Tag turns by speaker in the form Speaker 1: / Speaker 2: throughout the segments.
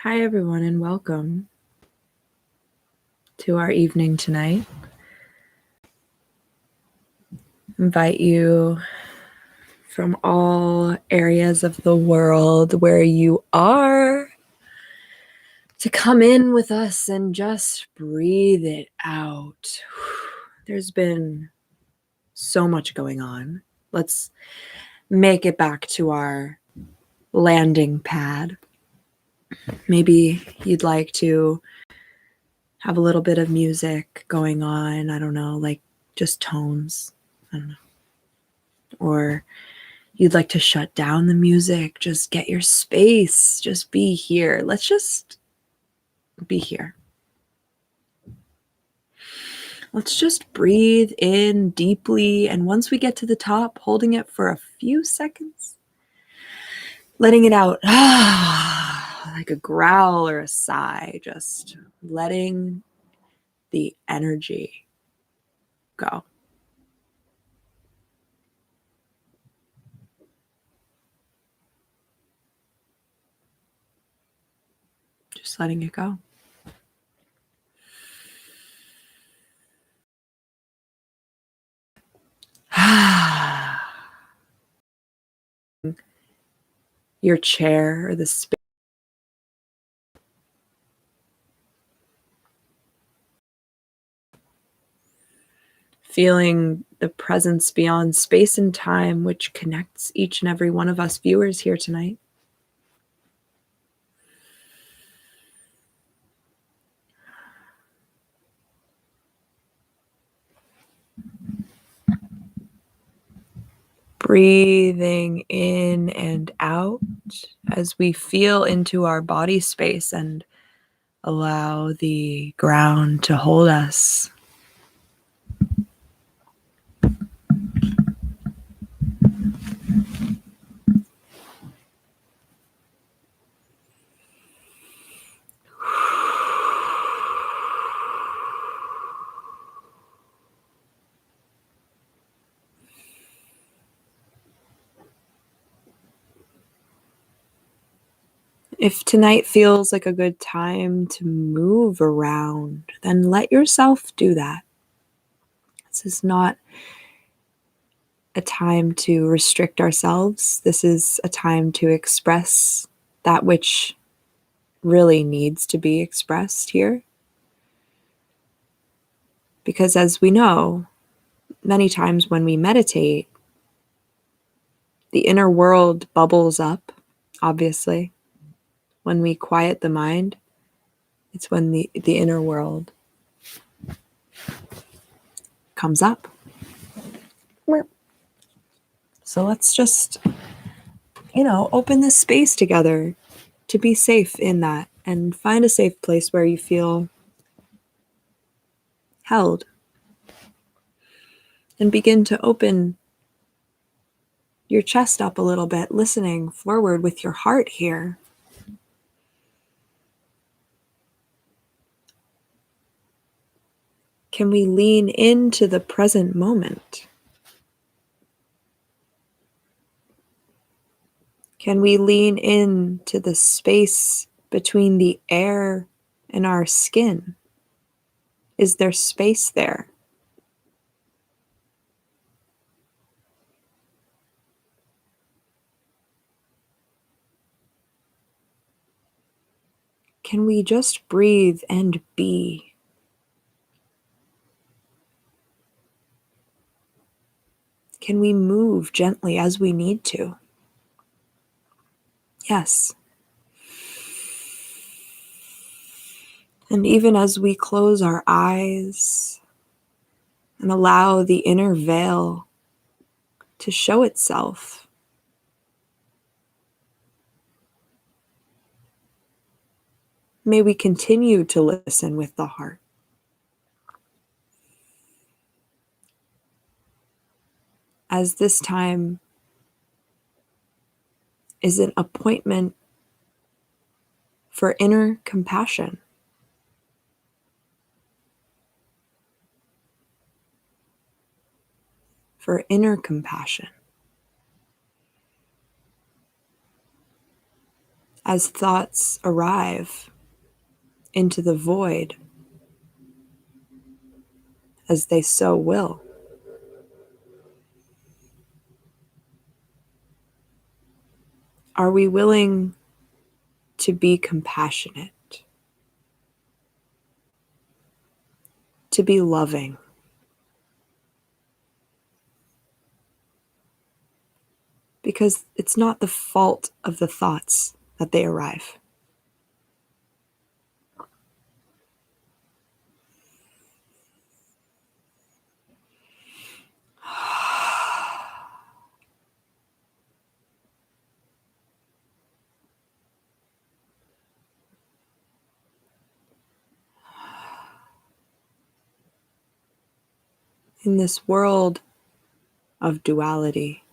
Speaker 1: Hi, everyone, and welcome to our evening tonight. Invite you from all areas of the world where you are to come in with us and just breathe it out. There's been so much going on. Let's make it back to our landing pad. Maybe you'd like to have a little bit of music going on. I don't know, like just tones. I don't know. Or you'd like to shut down the music, just get your space, just be here. Let's just be here. Let's just breathe in deeply. And once we get to the top, holding it for a few seconds, letting it out like a growl or a sigh, just letting the energy go. Just letting it go. Your chair or the space. Feeling the presence beyond space and time, which connects each and every one of us viewers here tonight. Breathing in and out as we feel into our body space and allow the ground to hold us. If tonight feels like a good time to move around, then let yourself do that. This is not a time to restrict ourselves. This is a time to express that which really needs to be expressed here. Because as we know, many times when we meditate, the inner world bubbles up, obviously. When we quiet the mind, it's when the inner world comes up. So let's just, open this space together to be safe in that and find a safe place where you feel held. And begin to open your chest up a little bit, listening forward with your heart here. Can we lean into the present moment? Can we lean into the space between the air and our skin? Is there space there? Can we just breathe and be? Can we move gently as we need to? Yes. And even as we close our eyes and allow the inner veil to show itself, may we continue to listen with the heart. As this time is an appointment for inner compassion. For inner compassion. as thoughts arrive into the void, as they so will. Are we willing to be compassionate, to be loving? Because it's not the fault of the thoughts that they arrive. In this world of duality,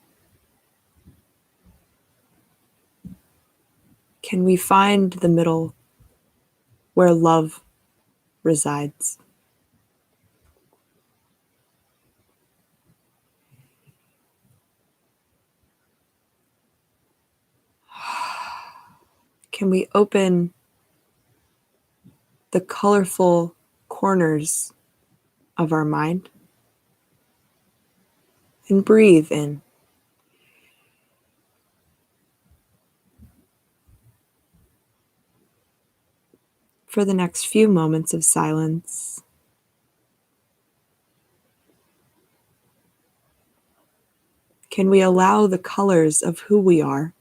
Speaker 1: can we find the middle where love resides? Can we open the colorful corners of our mind and breathe in? For the next few moments of silence, can we allow the colors of who we are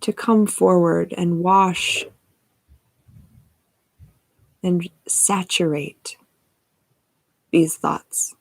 Speaker 1: to come forward and wash and saturate these thoughts?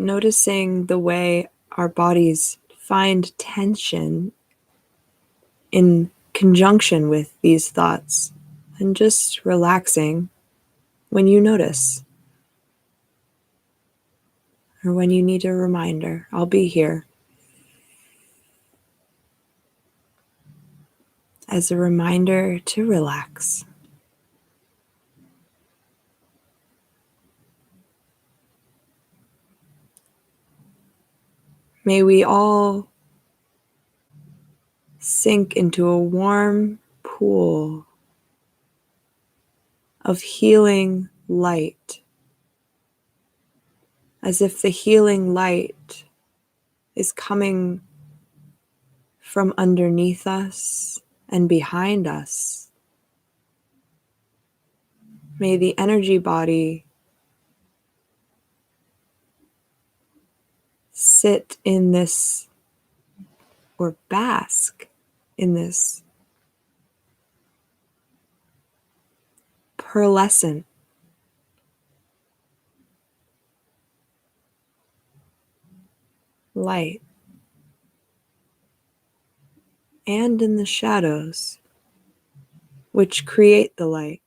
Speaker 1: Noticing the way our bodies find tension in conjunction with these thoughts, and just relaxing when you notice, or when you need a reminder. I'll be here as a reminder to relax. May we all sink into a warm pool of healing light, as if the healing light is coming from underneath us and behind us. May the energy body sit in this, or bask in this pearlescent light, and in the shadows which create the light.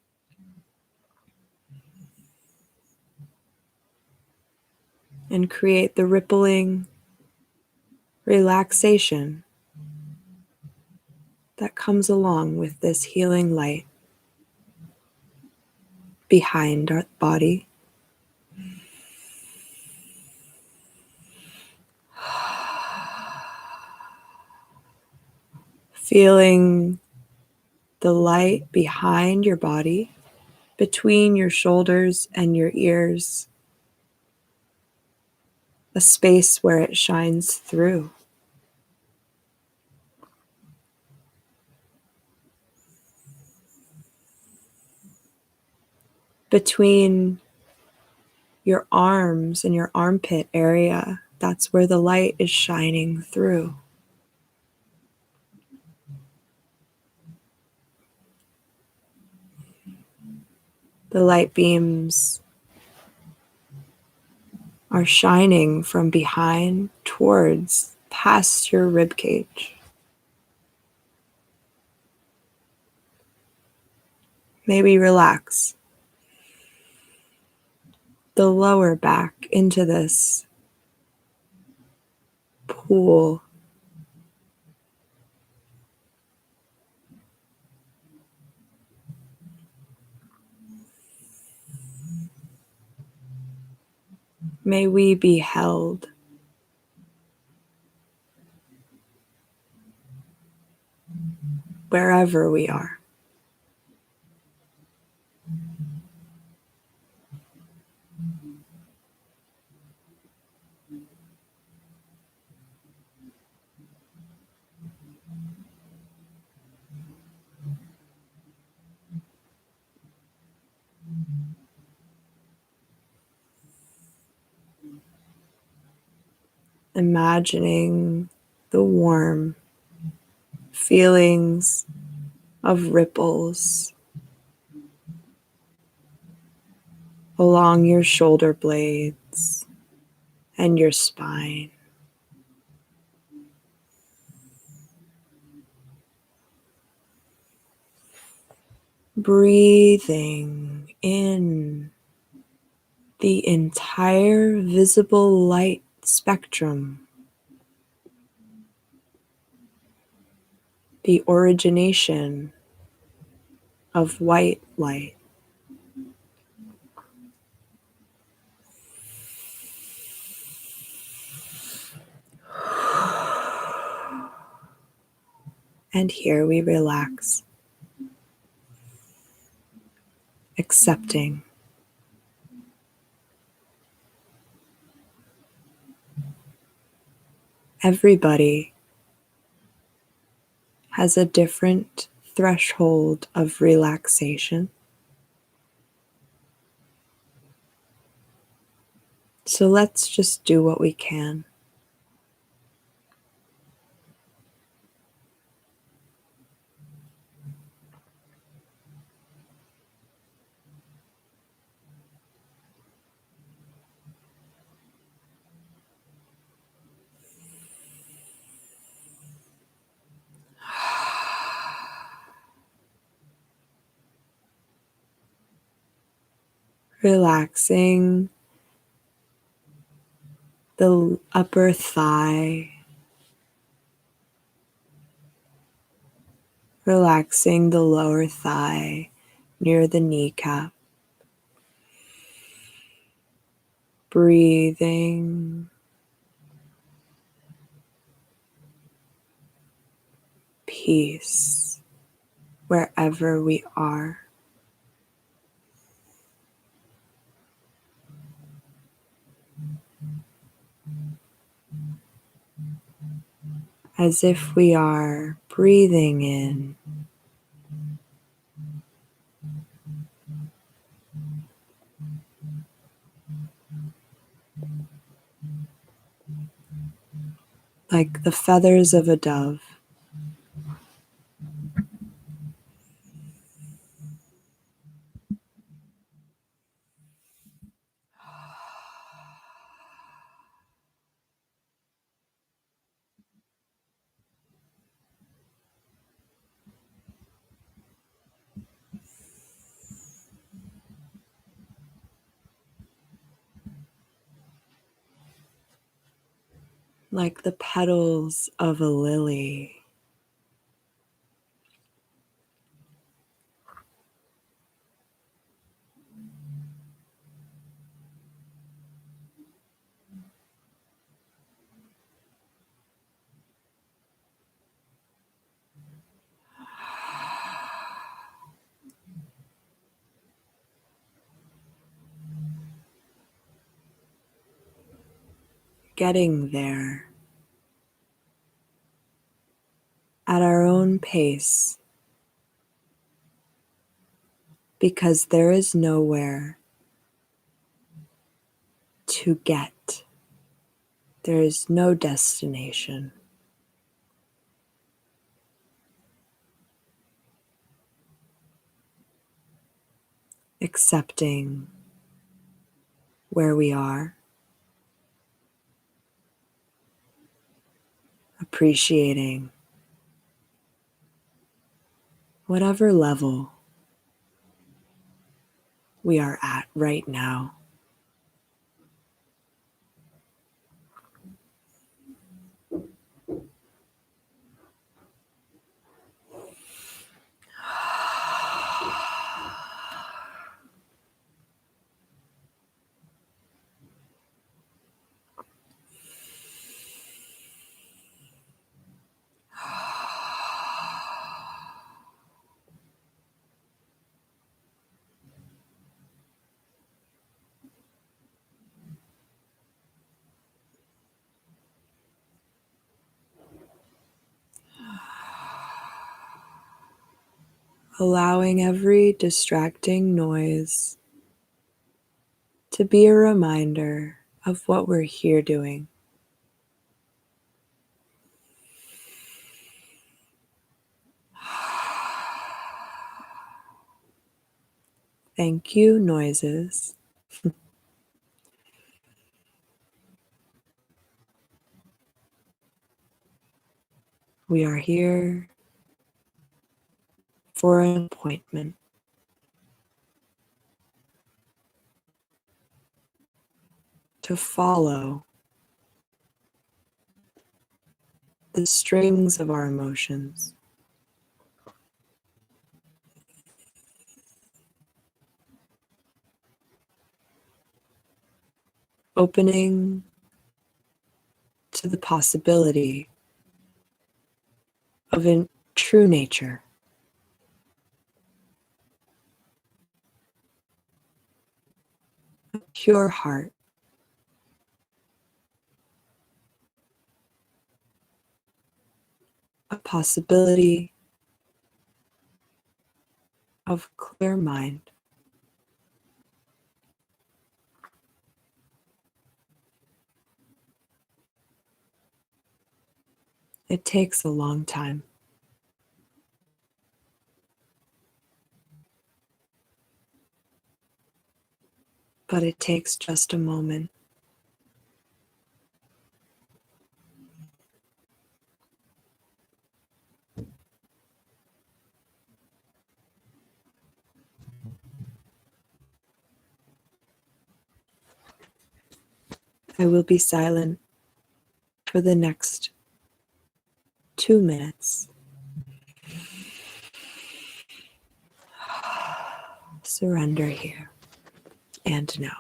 Speaker 1: And create the rippling relaxation that comes along with this healing light behind our body. Feeling the light behind your body, between your shoulders and your ears. a space where it shines through. Between your arms and your armpit area, that's where the light is shining through. The light beams are shining from behind towards past your rib cage. Maybe relax the lower back into this pool. May we be held. Wherever we are. Imagining the warm feelings of ripples along your shoulder blades and your spine. Breathing in the entire visible light spectrum, the origination of white light. And here we relax, accepting. Everybody has a different threshold of relaxation. So let's just do what we can. Relaxing the upper thigh, relaxing the lower thigh near the kneecap, breathing peace wherever we are. As if we are breathing in like the feathers of a dove. Like the petals of a lily. getting there at our own pace, because there is nowhere to get. There is no destination. Accepting where we are, appreciating whatever level we are at right now. Allowing every distracting noise to be a reminder of what we're here doing. Thank you, noises. We are here for an appointment. To follow the strings of our emotions. Opening to the possibility of a true nature. A pure heart. A possibility of clear mind. It takes a long time. But it takes just a moment. I will be silent for the next 2 minutes. Surrender here and now.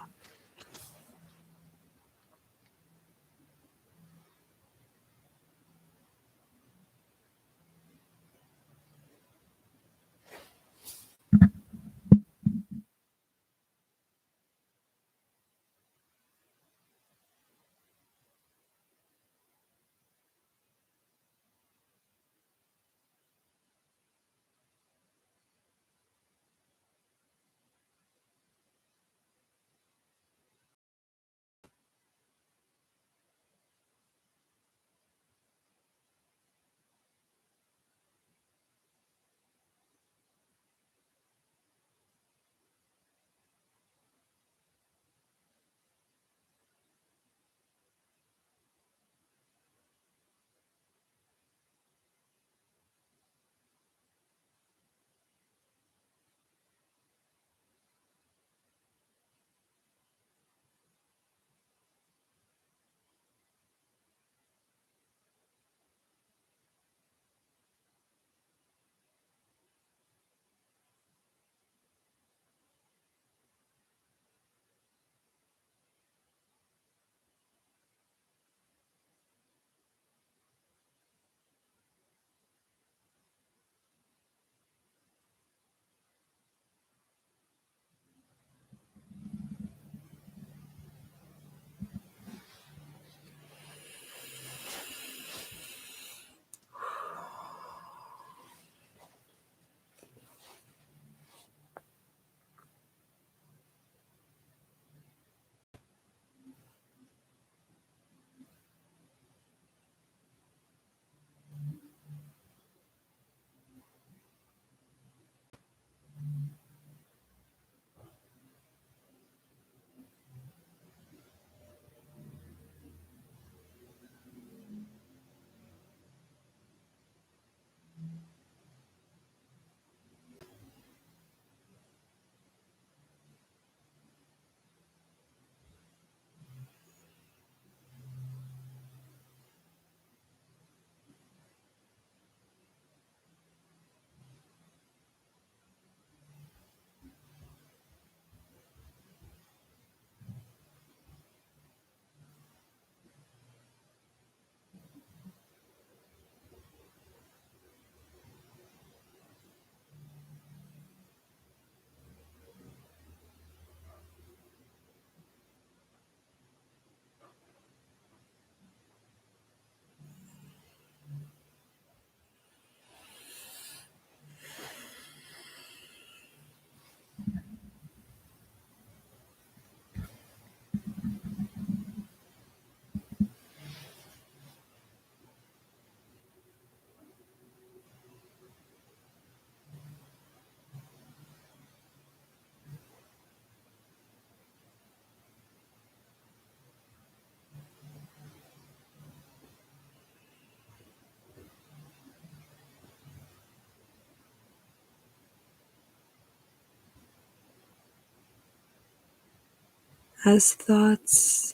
Speaker 1: As thoughts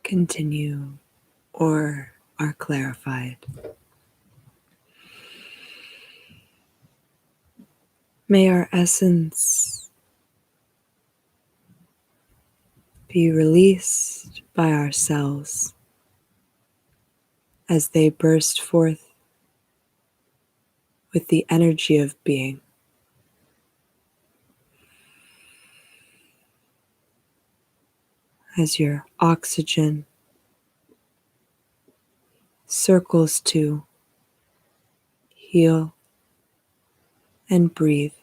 Speaker 1: continue or are clarified, may our essence be released by ourselves as they burst forth with the energy of being. As your oxygen circles to heal and breathe,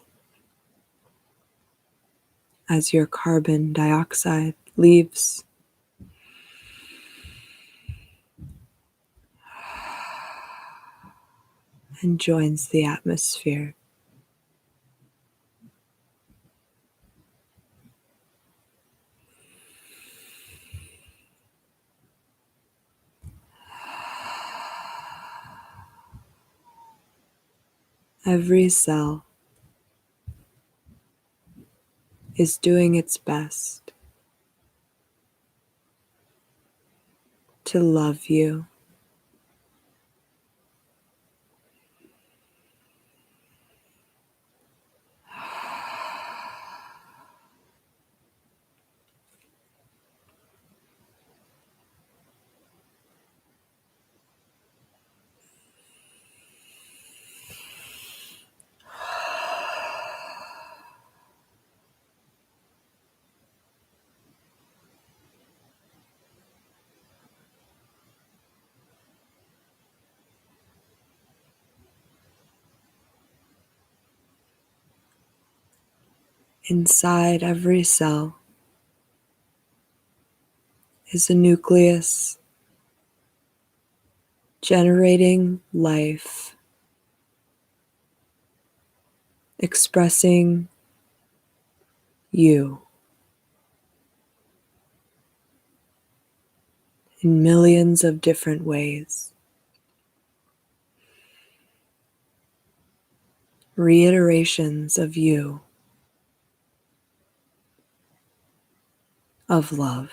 Speaker 1: as your carbon dioxide leaves and joins the atmosphere. Every cell is doing its best to love you, inside every cell is a nucleus generating life, expressing you in millions of different ways. Reiterations of you, of love.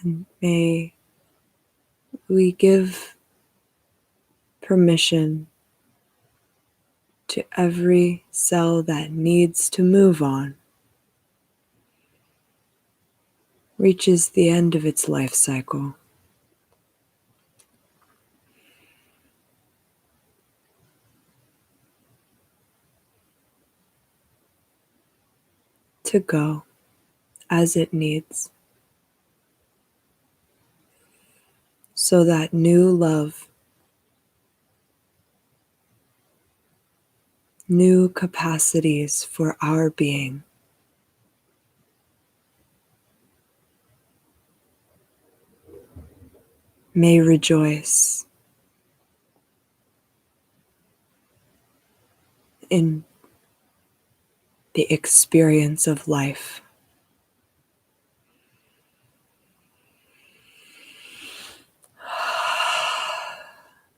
Speaker 1: And may we give permission to every cell that needs to move on, reaches the end of its life cycle, to go as it needs, so that new love, new capacities for our being may rejoice in the experience of life.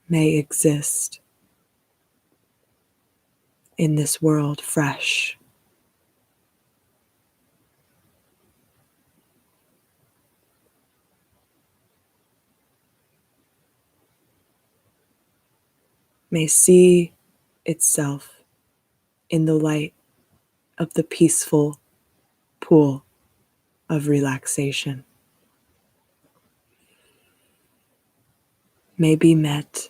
Speaker 1: May exist in this world fresh. May see itself in the light of the peaceful pool of relaxation. May be met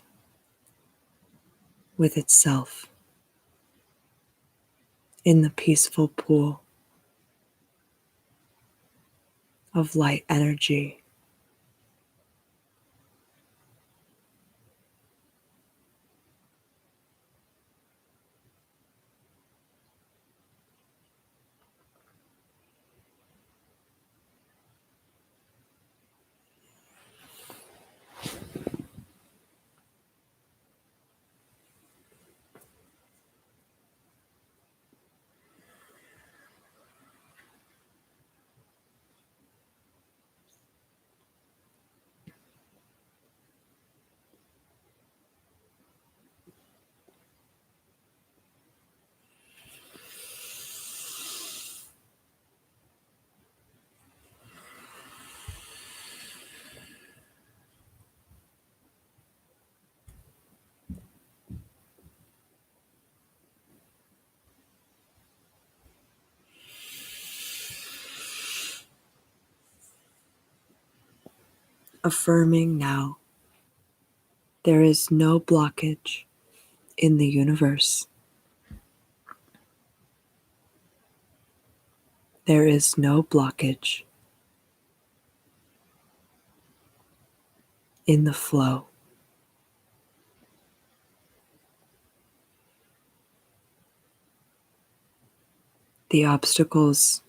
Speaker 1: with itself in the peaceful pool of light energy. affirming now, there is no blockage in the universe. There is no blockage in the flow. The obstacles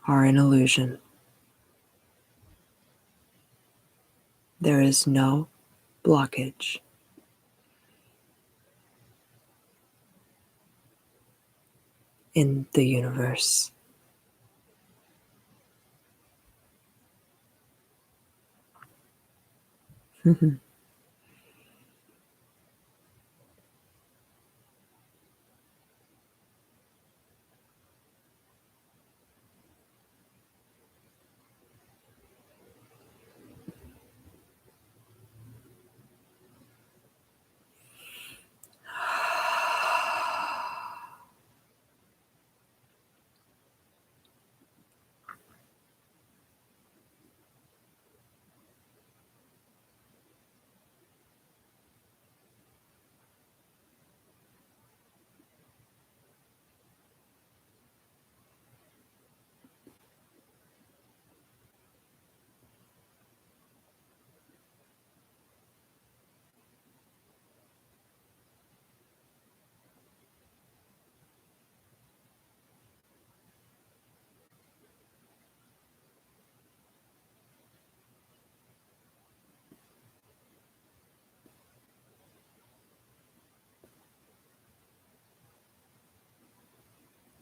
Speaker 1: are an illusion. There is no blockage in the universe.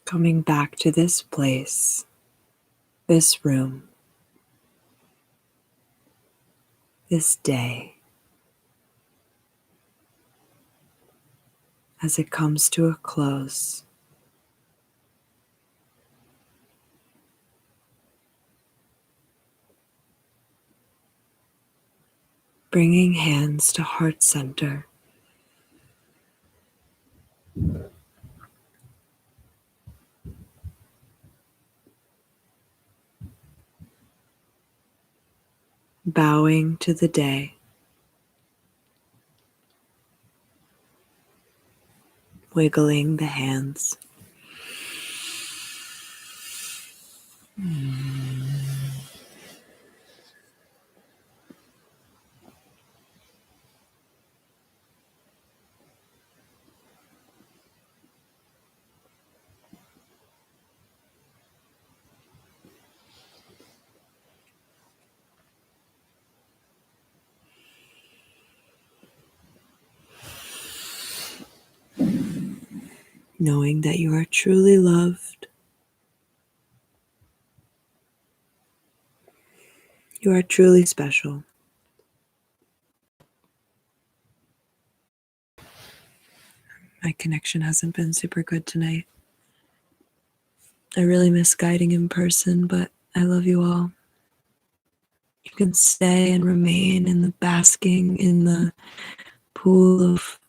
Speaker 1: Coming back to this place, this room, this day, as it comes to a close. Bringing hands to heart center. Bowing to the day. Wiggling the hands. Knowing that you are truly loved. You are truly special. My connection hasn't been super good tonight. I really miss guiding in person, but I love you all. You can stay and remain in the basking in the pool of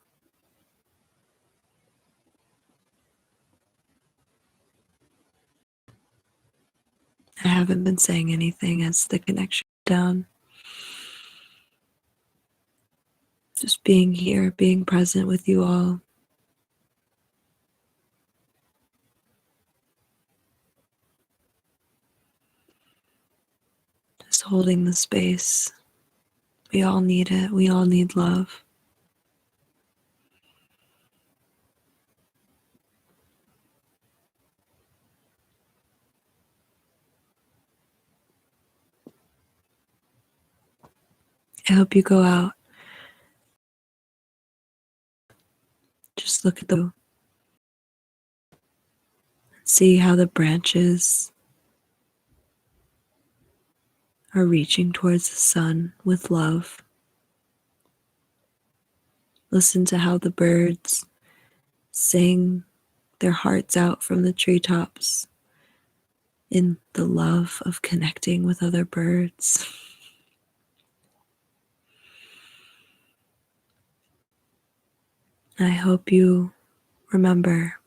Speaker 1: I haven't been saying anything as the connection down. Just being here, being present with you all. Just holding the space. We all need it. We all need love. I hope you go out. Just look at the see how the branches are reaching towards the sun with love. Listen to how the birds sing their hearts out from the treetops in the love of connecting with other birds. I hope you remember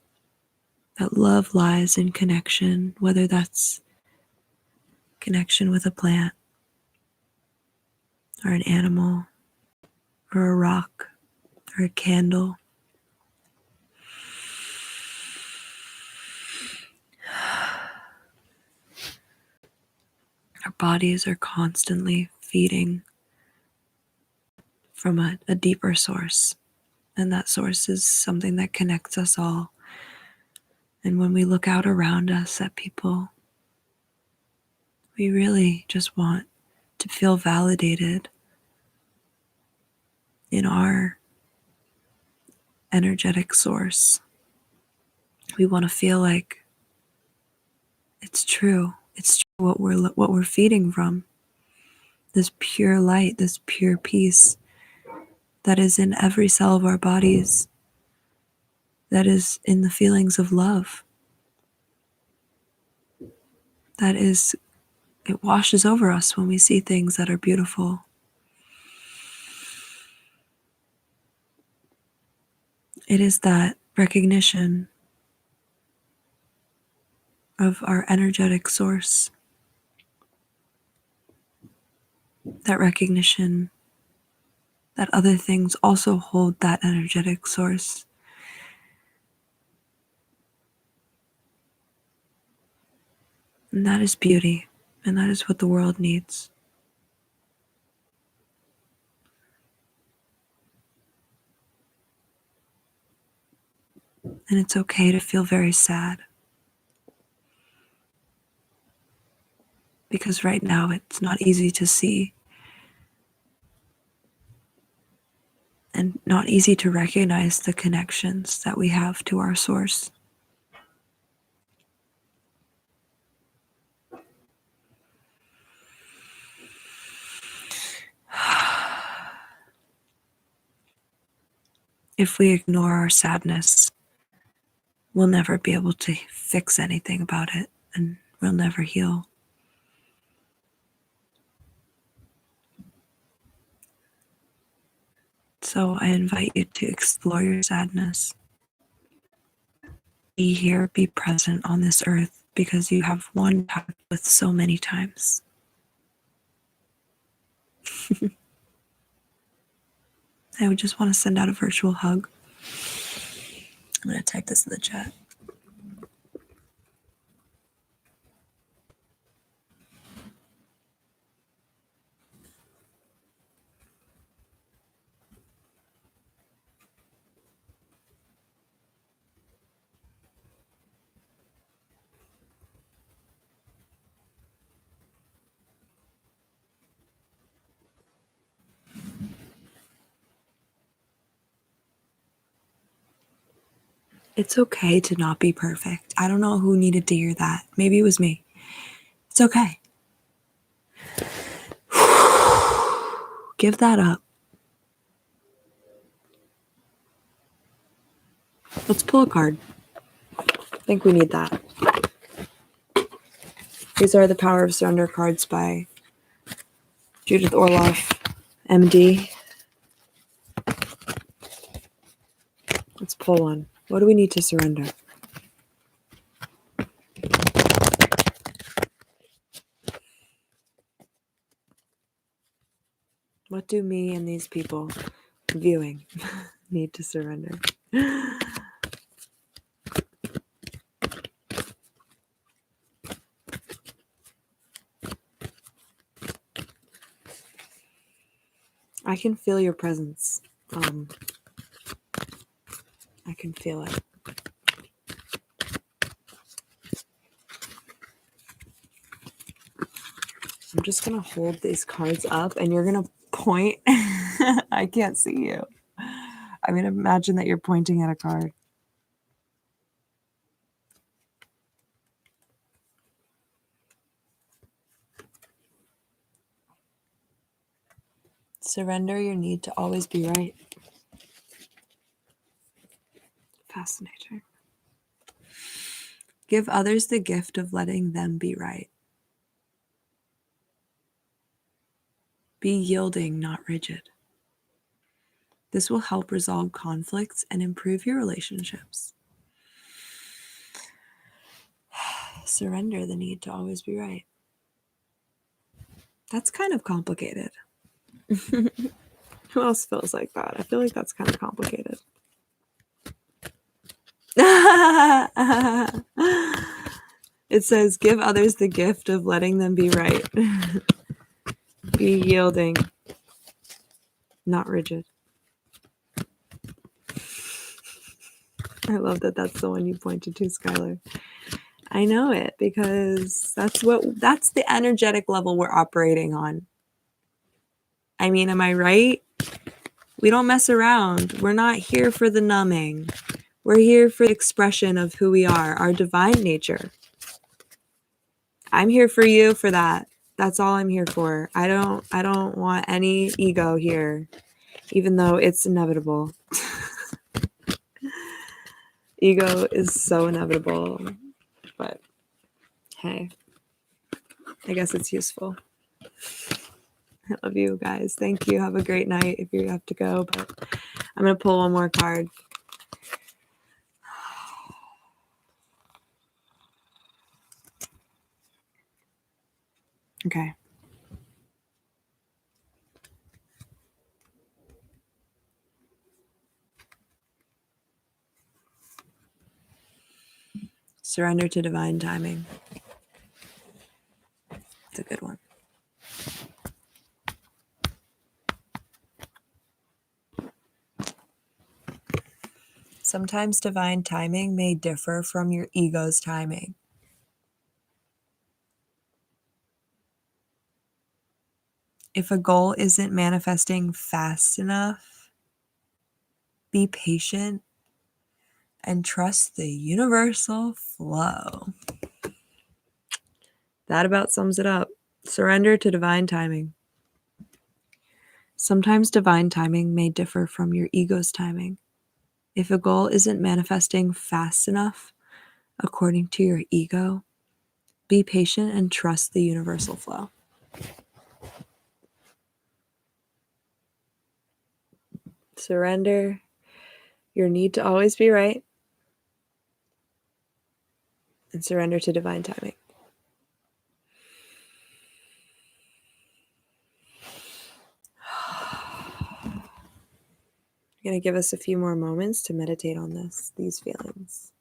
Speaker 1: that love lies in connection, whether that's connection with a plant or an animal or a rock or a candle. Our bodies are constantly feeding from a deeper source, and that source is something that connects us all. And when we look out around us at people, we really just want to feel validated in our energetic source. We want to feel like it's true. It's true what we're feeding from. This pure light, this pure peace that is in every cell of our bodies, that is in the feelings of love, that is, it washes over us when we see things that are beautiful. It is that recognition of our energetic source, that recognition that other things also hold that energetic source. And that is beauty, and that is what the world needs. And it's okay to feel very sad, because right now it's not easy to see and not easy to recognize the connections that we have to our source. If we ignore our sadness, we'll never be able to fix anything about it, and we'll never heal. So I invite you to explore your sadness. Be here, be present on this earth, because you have one path with so many times. I would just want to send out a virtual hug. I'm going to type this in the chat. It's okay to not be perfect. I don't know who needed to hear that. Maybe it was me. It's okay. Give that up. Let's pull a card. I think we need that. These are the Power of Surrender cards by Judith Orloff, MD. Let's pull one. What do we need to surrender? What do me and these people viewing need to surrender? I can feel your presence. I can feel it. I'm just going to hold these cards up and you're going to point. I can't see you. I mean, imagine that you're pointing at a card. Surrender your need to always be right. Fascinating. Give others the gift of letting them be right. Be yielding, not rigid. This will help resolve conflicts and improve your relationships. Surrender the need to always be right. That's kind of complicated. Who else feels like that? I feel like that's kind of complicated. It says, give others the gift of letting them be right. Be yielding, not rigid. I love that that's the one you pointed to, Skylar. I know it because that's the energetic level we're operating on. I mean, am I right? We don't mess around. We're not here for the numbing. We're here for the expression of who we are, our divine nature. I'm here for you for that. That's all I'm here for. I don't want any ego here, even though it's inevitable. Ego is so inevitable, but hey, I guess it's useful. I love you guys. Thank you. Have a great night if you have to go, but I'm going to pull one more card. Okay. Surrender to divine timing. It's a good one. Sometimes divine timing may differ from your ego's timing. If a goal isn't manifesting fast enough, be patient and trust the universal flow. That about sums it up. Surrender to divine timing. Sometimes divine timing may differ from your ego's timing. If a goal isn't manifesting fast enough, according to your ego, be patient and trust the universal flow. Surrender your need to always be right and surrender to divine timing. I'm going to give us a few more moments to meditate on these feelings.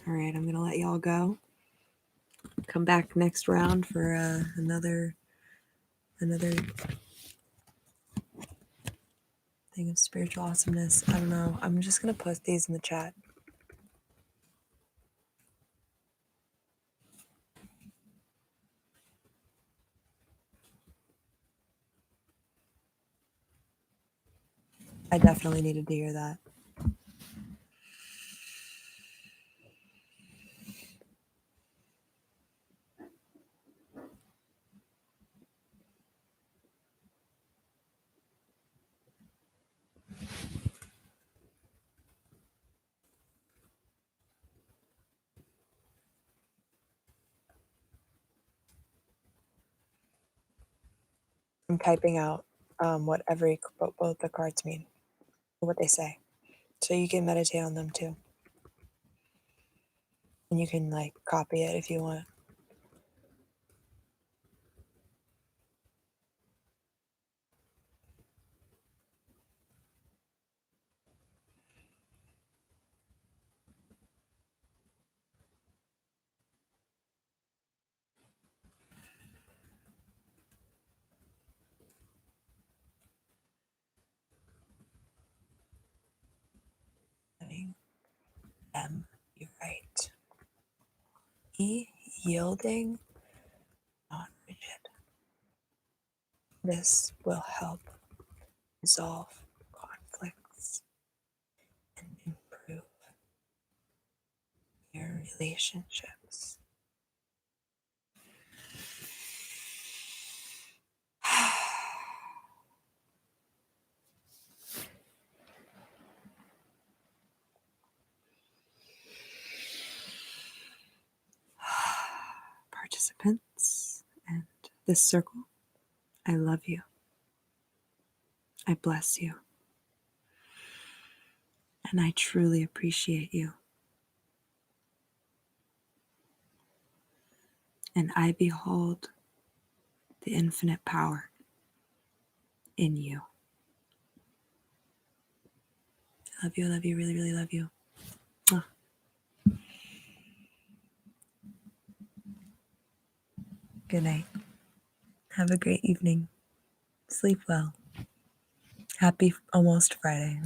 Speaker 1: All right, I'm going to let y'all go. Come back next round for another thing of spiritual awesomeness. I don't know. I'm just going to post these in the chat. I definitely needed to hear that. I'm typing out what both the cards mean, what they say, so you can meditate on them too, and you can like copy it if you want. You're right. be yielding, not rigid. This will help resolve conflicts and improve your relationships. Participants and this circle, I love you. I bless you. And I truly appreciate you. And I behold the infinite power in you. I love you, really, really love you. Good night. Have a great evening. Sleep well. Happy almost Friday.